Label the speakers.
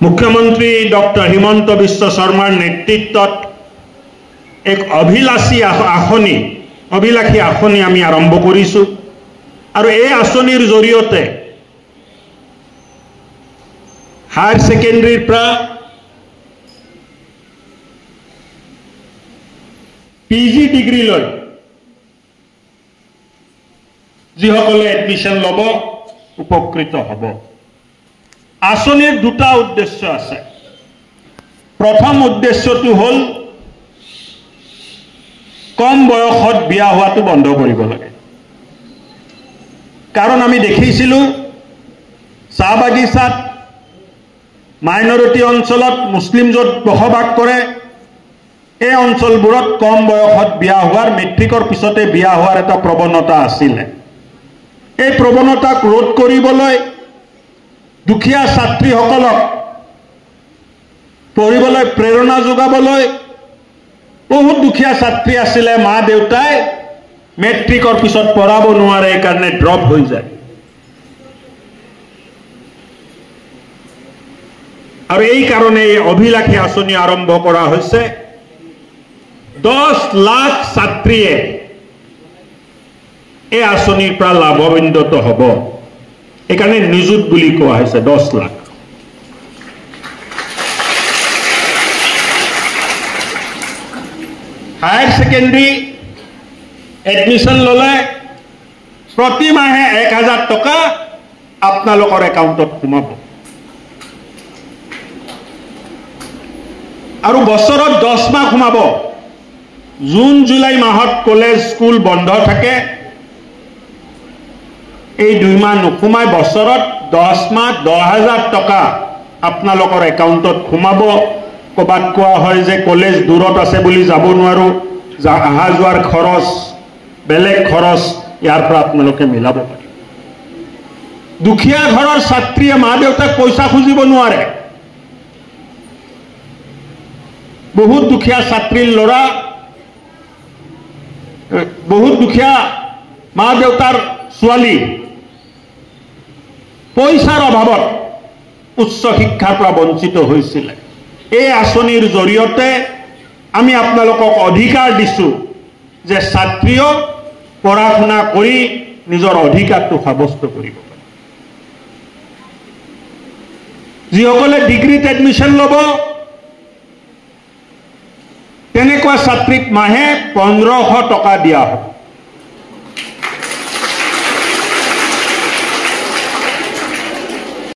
Speaker 1: মুখ্যমন্ত্ৰী ডক্টৰ হিমন্ত বিশ্ব শৰ্মাৰ নেতৃত্বত এক অভিলাষী আঁচনি আমি আৰম্ভ কৰিছোঁ আৰু এই আঁচনিৰ জৰিয়তে হায়াৰ ছেকেণ্ডাৰীৰ পৰা পিজি ডিগ্ৰীলৈ যিসকলে এডমিশ্যন ল'ব উপকৃত হ'ব। আঁচনিৰ দুটা উদ্দেশ্য আছে। প্ৰথম উদ্দেশ্যটো হ'ল কম বয়সত বিয়া হোৱাটো বন্ধ কৰিব লাগে। কাৰণ আমি দেখিছিলোঁ চাহ বাগিচাত মাইনৰিটি অঞ্চলত মুছলিম য'ত বসবাস কৰে এই অঞ্চলবোৰত কম বয়সত বিয়া হোৱাৰ মেট্ৰিকৰ পিছতে বিয়া হোৱাৰ এটা প্ৰৱণতা আছিলে। এই প্ৰৱণতাক ৰোধ কৰিবলৈ দুখীয়া ছাত্ৰীসকলক পঢ়িবলৈ প্ৰেৰণা যোগাবলৈ বহুত দুখীয়া ছাত্ৰী আছিলে মা দেউতাই মেট্ৰিকৰ পিছত পঢ়াব নোৱাৰে এইকাৰণে ড্ৰপ হৈ যায়। আৰু এই কাৰণে এই অভিলাষী আঁচনি আৰম্ভ কৰা হৈছে। 10 লাখ ছাত্ৰীয়ে এই আঁচনিৰ পৰা লাভান্বিত হ'ব। এইকাৰণে নিযুত বুলি কোৱা হৈছে 10 লাখ। হায়াৰ ছেকেণ্ডাৰী এডমিশ্যন ল'লে প্ৰতি মাহে 1000 টকা আপোনালোকৰ একাউণ্টত সোমাব আৰু বছৰত 10 মাহ সোমাব। জুন জুলাই মাহত কলেজ স্কুল বন্ধ থাকে, এই 2 মাহ নোসোমাই বছৰত 10 মাহ 10,000 টকা আপোনালোকৰ একাউণ্টত সোমাব। ক'ৰবাত কোৱা হয় যে কলেজ দূৰত আছে বুলি যাব নোৱাৰোঁ, অহা যোৱাৰ খৰচ বেলেগ খৰচ ইয়াৰ পৰা আপোনালোকে মিলাব পাৰে। দুখীয়া ঘৰৰ ছাত্ৰীয়ে মা দেউতাক পইচা খুজিব নোৱাৰে। বহুত দুখীয়া ছাত্ৰীৰ ল'ৰা, বহুত দুখীয়া মা দেউতাৰ ছোৱালী পইচাৰ অভাৱত উচ্চ শিক্ষাৰ পৰা বঞ্চিত হৈছিলে। এই আঁচনিৰ জৰিয়তে আমি আপোনালোকক অধিকাৰ দিছোঁ যে ছাত্ৰীও পঢ়া শুনা কৰি নিজৰ অধিকাৰটো সাব্যস্ত কৰিব পাৰে। যিসকলে ডিগ্ৰীত এডমিশ্যন ল'ব তেনেকুৱা ছাত্ৰীক মাহে 1500 টকা দিয়া হ'ব।